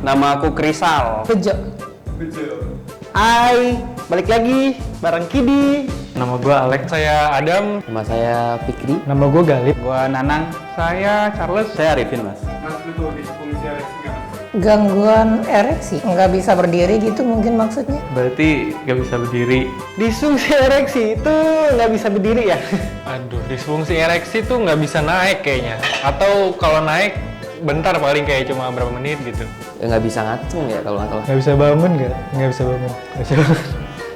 Nama aku Krisal. Bejo. Hai, balik lagi bareng Kidi. Nama gue Alex. Saya Adam. Nama saya Fikri. Nama gue Galip. Gua Nanang. Saya Charles. Saya Arifin, Mas. Mas lu tuh disfungsi ereksi nggak? Gangguan ereksi, nggak bisa berdiri gitu mungkin maksudnya. Berarti gak bisa berdiri. Disfungsi ereksi itu nggak bisa berdiri ya? Aduh, disfungsi ereksi tuh nggak bisa naik kayaknya. Atau kalau naik bentar paling kayak cuma berapa menit gitu. Ya nggak bisa ngaceng ya kalau nggak salah. Gak bisa bangun gak? Gak bisa bangun. Gak bisa bangun.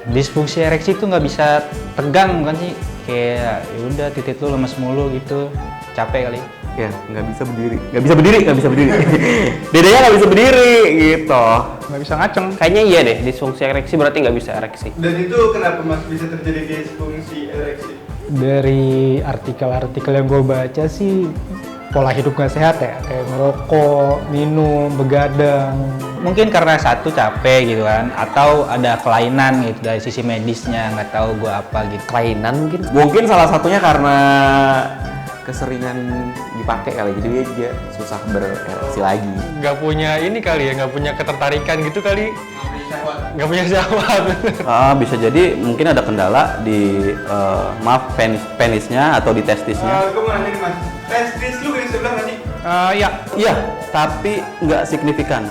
Disfungsi ereksi itu nggak bisa tegang bukan sih? Kayak ya udah titik lu lemes mulu gitu, capek kali. Ya, nggak bisa berdiri. Nggak bisa berdiri. Dedenya nggak bisa berdiri, gitu. Nggak bisa ngaceng. Kayaknya iya deh, disfungsi ereksi berarti nggak bisa ereksi. Dan itu kenapa Mas bisa terjadi disfungsi ereksi? Dari artikel-artikel yang gue baca sih pola hidup gak sehat ya, kayak ngerokok, minum, begadang. Mungkin karena satu capek gitu kan, atau ada kelainan gitu dari sisi medisnya, nggak tahu gua apa gitu. Kelainan mungkin. Mungkin salah satunya karena keseringan dipakai kali, jadi dia susah berereksi lagi. Nggak punya ini kali ya, nggak punya ketertarikan gitu kali. Nggak punya syahwat. Bisa jadi mungkin ada kendala di penisnya atau di testisnya. Gue mau nanya nih Mas, testis lu di sebelah nggak sih? Iya, tapi nggak signifikan.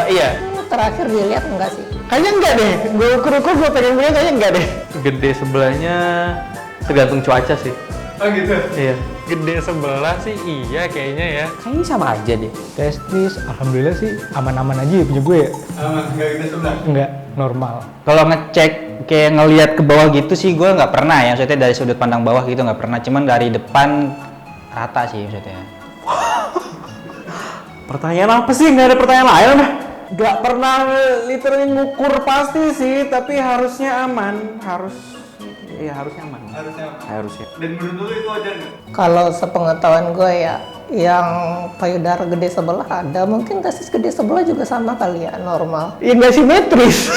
Iya. Terakhir dilihat enggak sih? Kayaknya enggak deh. Gue ukur-ukur gue pengen punya kayaknya enggak deh. Gede sebelahnya tergantung cuaca sih. Oh gitu? Iya. Gede sebelah sih iya kayaknya ya. Kayaknya sama aja deh. Testis, alhamdulillah sih aman-aman aja ya punya gue ya. Aman, nggak gede sebelah? Enggak, normal. Kalau ngecek kayak ngelihat ke bawah gitu sih gua nggak pernah ya, maksudnya dari sudut pandang bawah gitu nggak pernah, cuman dari depan rata sih maksudnya. Pertanyaan apa sih? Nggak ada pertanyaan lain dah. Nggak pernah literally ngukur pasti sih, tapi harusnya aman. Harusnya aman. Harusnya. Dan menurut lu itu wajar nggak? Kalau sepengetahuan gue ya, yang payudara gede sebelah ada, mungkin testis gede sebelah juga sama kali ya, normal. Ya nggak simetris.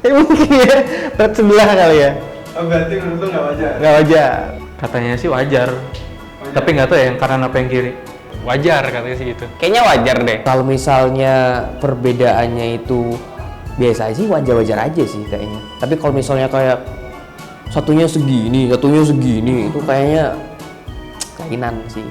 Ya mungkin ya, berat sebelah kali ya. Oh berarti menurut lu nggak wajar? Nggak wajar. Katanya sih wajar. Tapi nggak tahu ya yang kanan apa yang kiri. Wajar katanya sih gitu. Kayaknya wajar deh. Kalau misalnya perbedaannya itu biasa sih, wajar-wajar aja sih kayaknya. Tapi kalau misalnya kayak satunya segini itu kayaknya kelainan sih.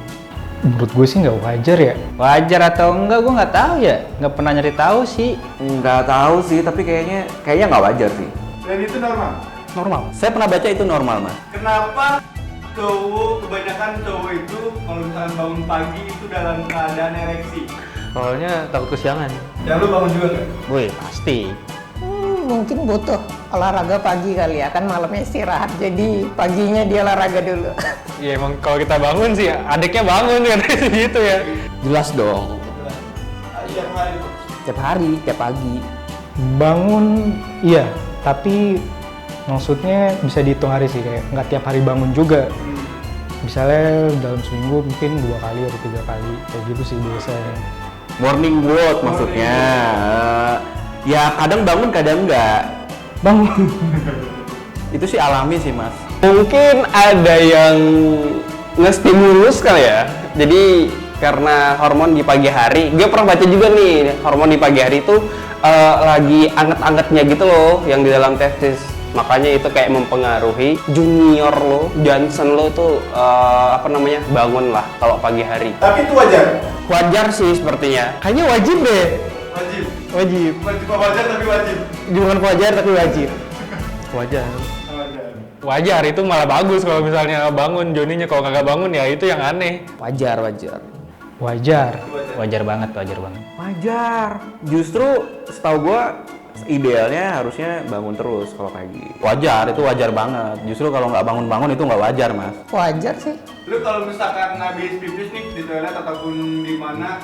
Menurut gue sih nggak wajar ya. Wajar atau enggak gua nggak tahu ya, nggak pernah nyari tahu sih. Nggak tahu sih, tapi kayaknya nggak wajar sih. Dan itu normal? Normal. Saya pernah baca itu normal, Mas. Kenapa kebanyakan cowok itu kalau misalkan bangun pagi itu dalam keadaan ereksi? Soalnya takut kesiangan. Dan lu bangun juga nggak? Wih, pasti. Mungkin butuh olahraga pagi kali ya, kan malamnya istirahat, jadi paginya dia olahraga dulu. Ya emang kalau kita bangun sih, adiknya bangun kan gitu ya. Jelas dong. Tiap hari tuh? Tiap hari, tiap pagi. Bangun iya, tapi maksudnya bisa dihitung hari sih, kayak nggak tiap hari bangun juga. Misalnya dalam seminggu mungkin 2 kali atau 3 kali, kayak gitu sih biasanya. Morning walk maksudnya. Ya kadang bangun kadang enggak. Bangun. Itu sih alami sih, Mas. Mungkin ada yang ngestimulus kali ya. Jadi karena hormon di pagi hari, gue pernah baca juga nih, hormon di pagi hari itu lagi anget-angetnya gitu loh yang di dalam testis. Makanya itu kayak mempengaruhi junior lo, Johnson lo tuh bangun lah kalau pagi hari. Tapi itu wajar? Wajar sih sepertinya. Kayaknya wajib deh. Wajib? Wajib. Bukan cuma wajar tapi wajib? Bukan wajar tapi wajib. Wajar. Wajar. Wajar itu malah bagus kalau misalnya bangun Joninya, kalau kagak bangun ya itu yang aneh. Wajar. Wajar banget. Wajar. Justru setahu gua idealnya harusnya bangun terus kalau pagi. Wajar, itu wajar banget. Justru kalau nggak bangun-bangun itu nggak wajar, Mas. Wajar sih. Lu kalau misalkan habis pipis nih di toilet ataupun di mana,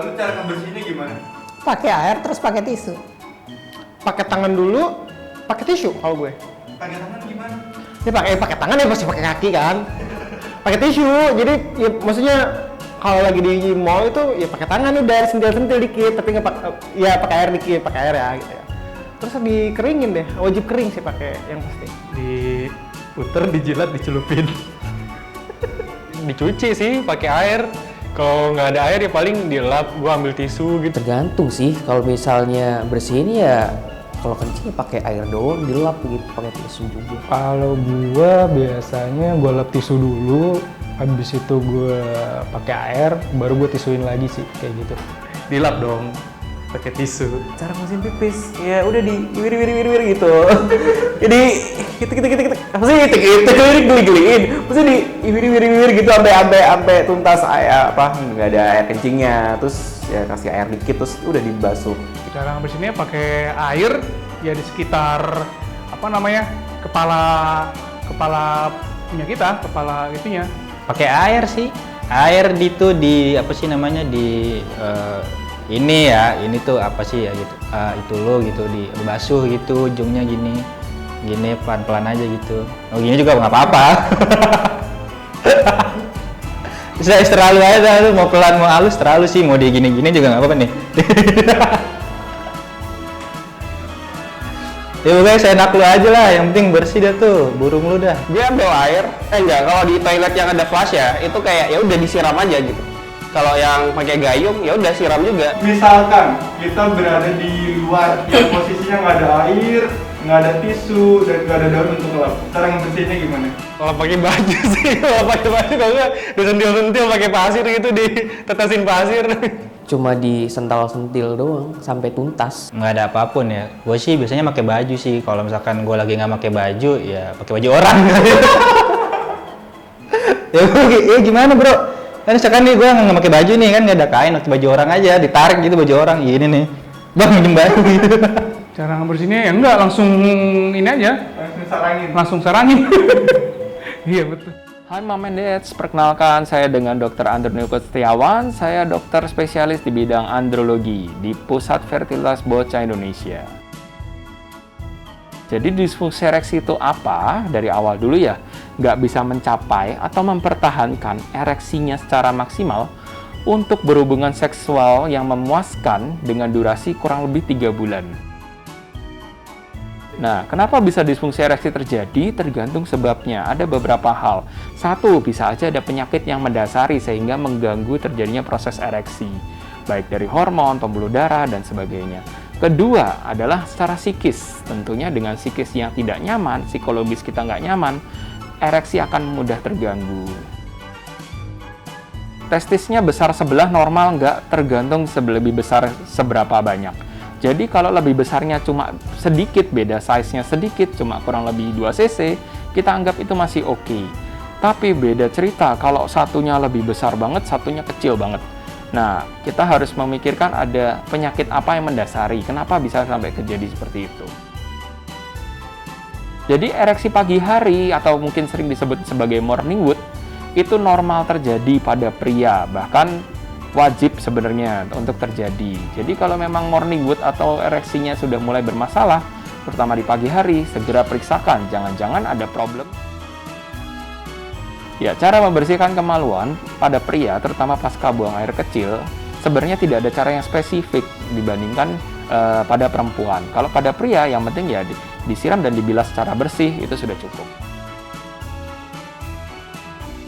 lu cara ngebersihinnya gimana? Pakai air terus pakai tisu. Pakai tangan dulu, pakai tisu kalau gue. Pakai tangan gimana? Ya pakai tangan ya pasti pakai kaki kan. Pakai tisu. Jadi ya maksudnya kalau lagi di mall itu ya pakai tangan udah sentil-sentil dikit, tapi nggak pakai air dikit, pakai air ya gitu ya. Terus dikeringin deh, wajib kering sih pakai yang pasti. Diputer, dijilat, dicelupin. Dicuci sih pakai air. Kalau nggak ada air ya paling dilap, gua ambil tisu gitu. Tergantung sih, kalau misalnya bersihin ya kalau kencing ya pakai air doang, dilap gitu, pakai tisu juga. Kalau gua biasanya gua lap tisu dulu, habis itu gua pakai air, baru gua tisuin lagi sih kayak gitu. Dilap dong pakai tisu. Cara bersihin pipis ya udah di wir gitu. Jadi kita apa sih geli-geliin. Mesti di wir gitu sampai tuntas air nggak ada air kencingnya. Terus ya kasih air dikit terus udah dibasuh. Cara ngebersihinnya pakai air ya di sekitar kepala punya kita, kepala itunya. Pakai air sih. Air itu di apa sih namanya di ini ya, ini tuh apa sih ya gitu. Itu lo gitu dibasuh gitu ujungnya gini. Gini pelan-pelan aja gitu. Oh gini juga nggak apa-apa. Bisa terlalu aja lu mau pelan mau halus terlalu sih mau di gini-gini juga nggak apa-apa nih. Ya pokoknya seenak lu aja lah, yang penting bersih dah tuh burung lu dah. Gue ambil air, enggak, kalau di toilet yang ada flush ya, itu kayak ya udah disiram aja gitu. Kalau yang pakai gayung ya udah siram juga. Misalkan kita berada di luar yang posisinya nggak ada air, nggak ada tisu, dan nggak ada daun untuk ngelap. Cara ngebersihinnya gimana? Kalau pakai baju sih, kalau pakai baju kalau nggak disentil-sentil pakai pasir gitu, ditetesin pasir. Cuma disental-sentil doang sampai tuntas. Nggak ada apapun ya. Gue sih biasanya pakai baju sih. Kalau misalkan gue lagi nggak pakai baju, ya pakai baju orang. Ya gimana bro? Kan misalkan nih gue nggak pakai baju nih kan nggak ada kain, pakai baju orang aja, ditarik gitu baju orang. Ini nih, bang minjem baju gitu. Cara ngebersihinnya ya enggak langsung ini aja. Langsung sarangin. Iya betul. Hai Mom and Dads, perkenalkan saya dengan Dr. Andrew Niko Setiawan. Saya dokter spesialis di bidang andrologi di Pusat Fertilitas Bocah Indonesia. Jadi disfungsi ereksi itu apa? Dari awal dulu ya, nggak bisa mencapai atau mempertahankan ereksinya secara maksimal untuk berhubungan seksual yang memuaskan dengan durasi kurang lebih 3 bulan. Nah, kenapa bisa disfungsi ereksi terjadi? Tergantung sebabnya. Ada beberapa hal. Satu, bisa aja ada penyakit yang mendasari sehingga mengganggu terjadinya proses ereksi, baik dari hormon, pembuluh darah, dan sebagainya. Kedua adalah secara psikis. Tentunya dengan psikis yang tidak nyaman, psikologis kita nggak nyaman, ereksi akan mudah terganggu. Testisnya besar sebelah normal nggak? Tergantung lebih besar seberapa banyak. Jadi kalau lebih besarnya cuma sedikit, beda size-nya sedikit, cuma kurang lebih 2 cc, kita anggap itu masih oke. Tapi beda cerita kalau satunya lebih besar banget, satunya kecil banget. Nah, kita harus memikirkan ada penyakit apa yang mendasari, kenapa bisa sampai terjadi seperti itu. Jadi ereksi pagi hari atau mungkin sering disebut sebagai morning wood, itu normal terjadi pada pria, bahkan wajib sebenarnya untuk terjadi. Jadi kalau memang morning wood atau ereksinya sudah mulai bermasalah, terutama di pagi hari, segera periksakan, jangan-jangan ada problem. Ya, cara membersihkan kemaluan pada pria, terutama pasca buang air kecil, sebenarnya tidak ada cara yang spesifik dibandingkan pada perempuan. Kalau pada pria, yang penting ya disiram dan dibilas secara bersih, itu sudah cukup.